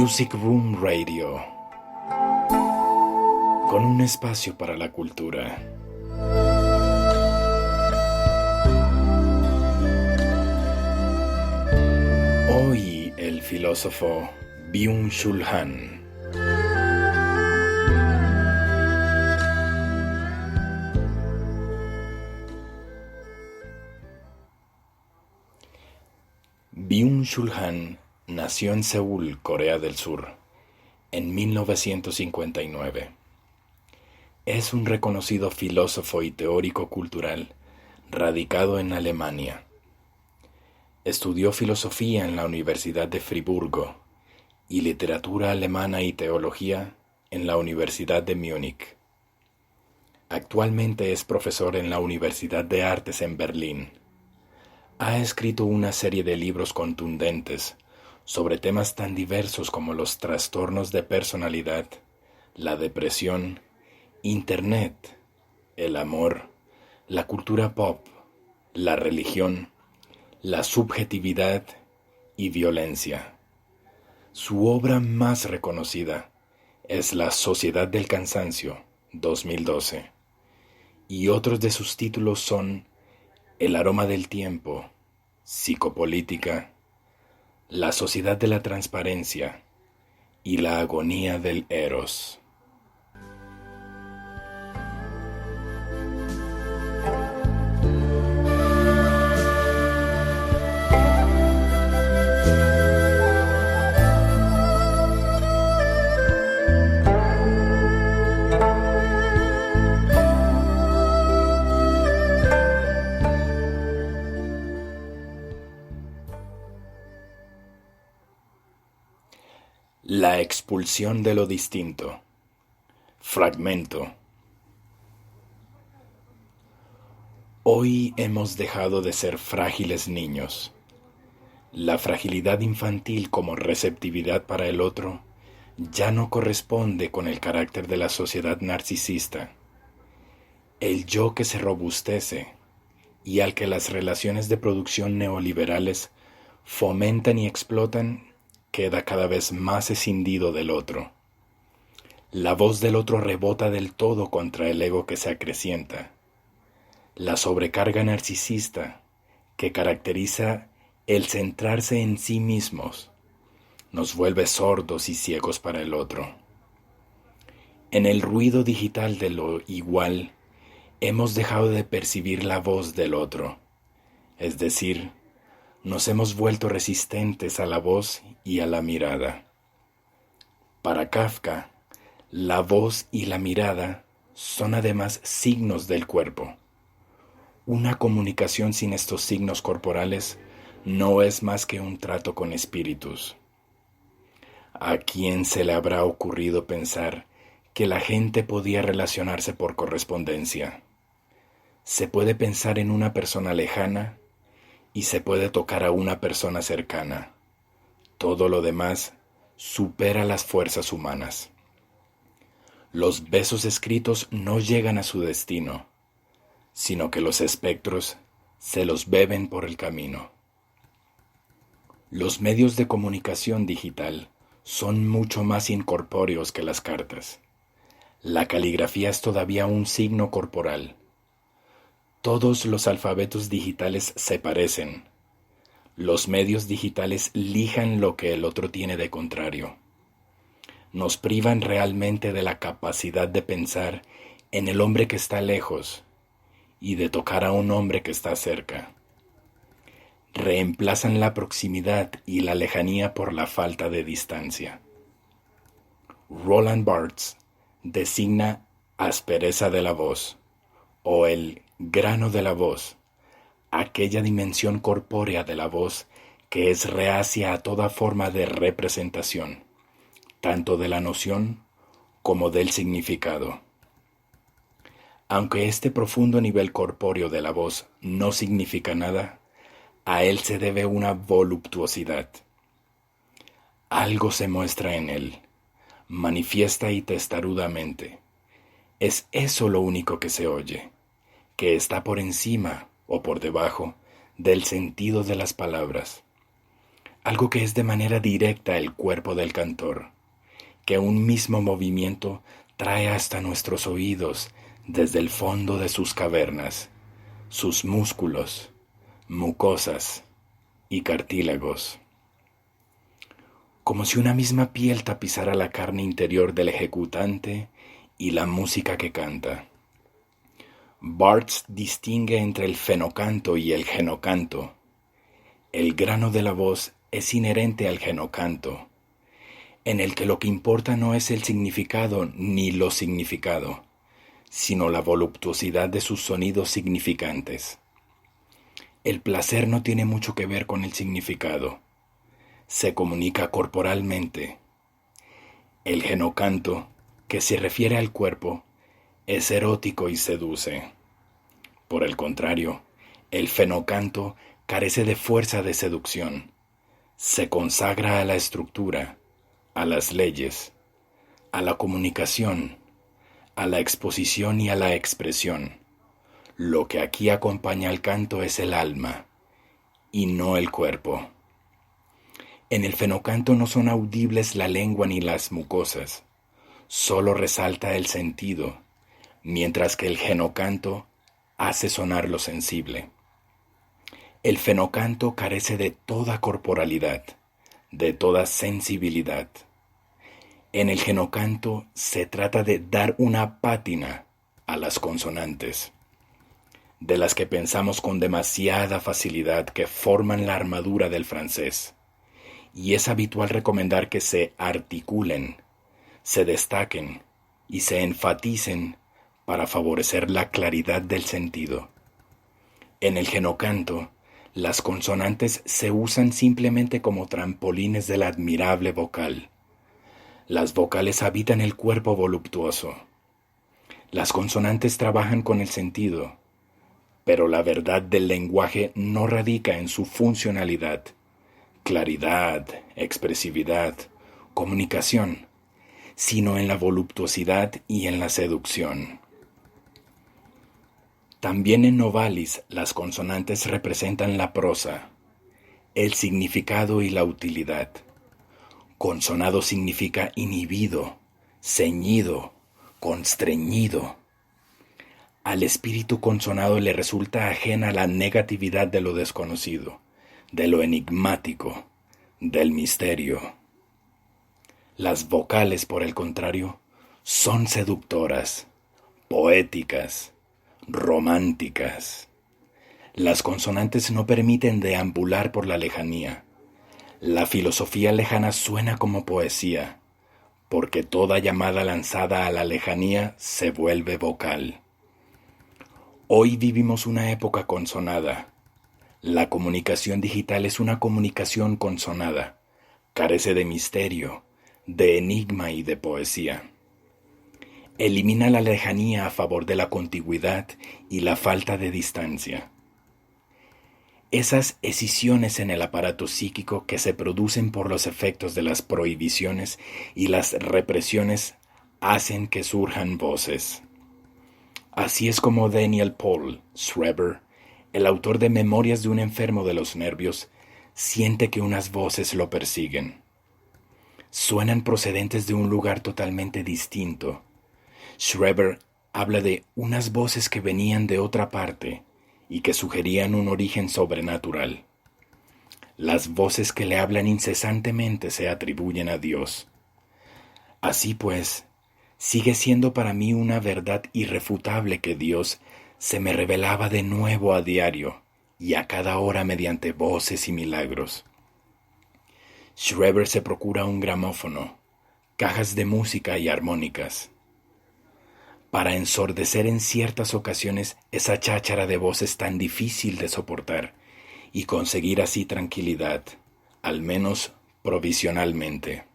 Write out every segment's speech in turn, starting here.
Music Room Radio, con un espacio para la cultura. Hoy el filósofo Byung-Chul Han. Byung-Chul Han nació en Seúl, Corea del Sur, en 1959. Es un reconocido filósofo y teórico cultural radicado en Alemania. Estudió filosofía en la Universidad de Friburgo y literatura alemana y teología en la Universidad de Múnich. Actualmente es profesor en la Universidad de Artes en Berlín. Ha escrito una serie de libros contundentes sobre temas tan diversos como los trastornos de personalidad, la depresión, Internet, el amor, la cultura pop, la religión, la subjetividad y violencia. Su obra más reconocida es La Sociedad del Cansancio, 2012, y otros de sus títulos son El aroma del tiempo, Psicopolítica, La sociedad de la transparencia y La agonía del Eros. La expulsión de lo distinto. Fragmento. Hoy hemos dejado de ser frágiles niños. La fragilidad infantil como receptividad para el otro ya no corresponde con el carácter de la sociedad narcisista. El yo que se robustece y al que las relaciones de producción neoliberales fomentan y explotan queda cada vez más escindido del otro. La voz del otro rebota del todo contra el ego que se acrecienta. La sobrecarga narcisista, que caracteriza el centrarse en sí mismos, nos vuelve sordos y ciegos para el otro. En el ruido digital de lo igual, hemos dejado de percibir la voz del otro, es decir, nos hemos vuelto resistentes a la voz y a la mirada. Para Kafka, la voz y la mirada son además signos del cuerpo. Una comunicación sin estos signos corporales no es más que un trato con espíritus. ¿A quién se le habrá ocurrido pensar que la gente podía relacionarse por correspondencia? Se puede pensar en una persona lejana y se puede tocar a una persona cercana. Todo lo demás supera las fuerzas humanas. Los besos escritos no llegan a su destino, sino que los espectros se los beben por el camino. Los medios de comunicación digital son mucho más incorpóreos que las cartas. La caligrafía es todavía un signo corporal. Todos los alfabetos digitales se parecen. Los medios digitales lijan lo que el otro tiene de contrario. Nos privan realmente de la capacidad de pensar en el hombre que está lejos y de tocar a un hombre que está cerca. Reemplazan la proximidad y la lejanía por la falta de distancia. Roland Barthes designa aspereza de la voz o el grano de la voz, aquella dimensión corpórea de la voz que es reacia a toda forma de representación, tanto de la noción como del significado. Aunque este profundo nivel corpóreo de la voz no significa nada, a él se debe una voluptuosidad. Algo se muestra en él, manifiesta y testarudamente. Es eso lo único que se oye, que está por encima o por debajo del sentido de las palabras. algo que es de manera directa el cuerpo del cantor, que un mismo movimiento trae hasta nuestros oídos desde el fondo de sus cavernas, sus músculos, mucosas y cartílagos, como si una misma piel tapizara la carne interior del ejecutante y la música que canta. Barthes distingue entre el fenocanto y el genocanto. El grano de la voz es inherente al genocanto, en el que lo que importa no es el significado ni lo significado, sino la voluptuosidad de sus sonidos significantes. El placer no tiene mucho que ver con el significado. Se comunica corporalmente. El genocanto, que se refiere al cuerpo, es erótico y seduce. Por el contrario, el fenocanto carece de fuerza de seducción. Se consagra a la estructura, a las leyes, a la comunicación, a la exposición y a la expresión. Lo que aquí acompaña al canto es el alma, y no el cuerpo. En el fenocanto no son audibles la lengua ni las mucosas, solo resalta el sentido, mientras que el genocanto hace sonar lo sensible. El fenocanto carece de toda corporalidad, de toda sensibilidad. En el genocanto se trata de dar una pátina a las consonantes, de las que pensamos con demasiada facilidad que forman la armadura del francés, y es habitual recomendar que se articulen, se destaquen y se enfaticen para favorecer la claridad del sentido. En el genocanto, las consonantes se usan simplemente como trampolines de la admirable vocal. Las vocales habitan el cuerpo voluptuoso. Las consonantes trabajan con el sentido, pero la verdad del lenguaje no radica en su funcionalidad, claridad, expresividad, comunicación, sino en la voluptuosidad y en la seducción. También en Novalis las consonantes representan la prosa, el significado y la utilidad. Consonado significa inhibido, ceñido, constreñido. Al espíritu consonado le resulta ajena la negatividad de lo desconocido, de lo enigmático, del misterio. Las vocales, por el contrario, son seductoras, poéticas, románticas. Las consonantes no permiten deambular por la lejanía. La filosofía lejana suena como poesía, porque toda llamada lanzada a la lejanía se vuelve vocal. Hoy vivimos una época consonada. La comunicación digital es una comunicación consonada. Carece de misterio, de enigma y de poesía. Elimina la lejanía a favor de la contigüidad y la falta de distancia. Esas escisiones en el aparato psíquico que se producen por los efectos de las prohibiciones y las represiones hacen que surjan voces. Así es como Daniel Paul Schreber, el autor de Memorias de un enfermo de los nervios, siente que unas voces lo persiguen. Suenan procedentes de un lugar totalmente distinto. Schreber habla de unas voces que venían de otra parte y que sugerían un origen sobrenatural. Las voces que le hablan incesantemente se atribuyen a Dios. Así pues, sigue siendo para mí una verdad irrefutable que Dios se me revelaba de nuevo a diario y a cada hora mediante voces y milagros. Schreber se procura un gramófono, cajas de música y armónicas, para ensordecer en ciertas ocasiones esa cháchara de voces tan difícil de soportar y conseguir así tranquilidad, al menos provisionalmente.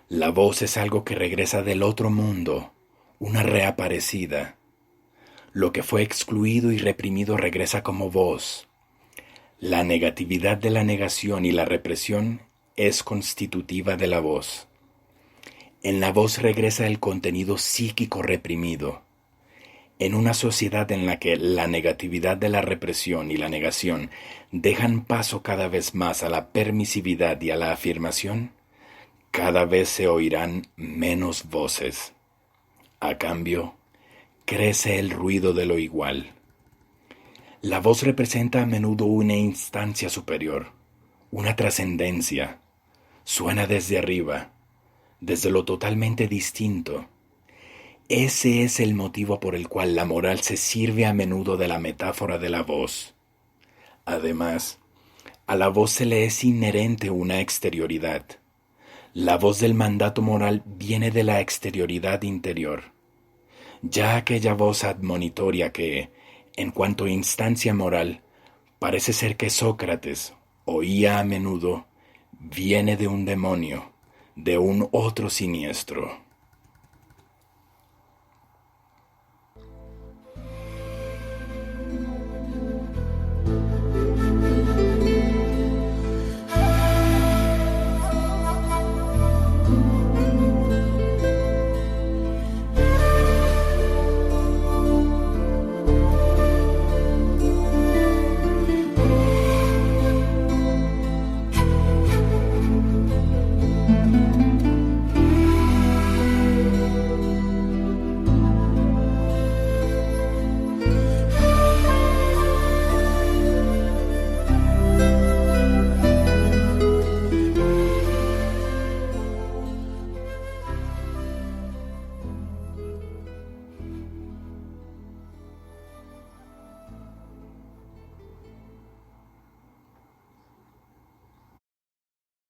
La voz es algo que regresa del otro mundo, una reaparecida. Lo que fue excluido y reprimido regresa como voz. La negatividad de la negación y la represión es constitutiva de la voz. En la voz regresa el contenido psíquico reprimido. En una sociedad en la que la negatividad de la represión y la negación dejan paso cada vez más a la permisividad y a la afirmación, cada vez se oirán menos voces. A cambio, crece el ruido de lo igual. La voz representa a menudo una instancia superior, una trascendencia. Suena desde arriba, desde lo totalmente distinto. Ese es el motivo por el cual la moral se sirve a menudo de la metáfora de la voz. Además, a la voz se le es inherente una exterioridad. La voz del mandato moral viene de la exterioridad interior. Ya aquella voz admonitoria que, en cuanto a instancia moral, parece ser que Sócrates oía a menudo, viene de un demonio, de un otro siniestro.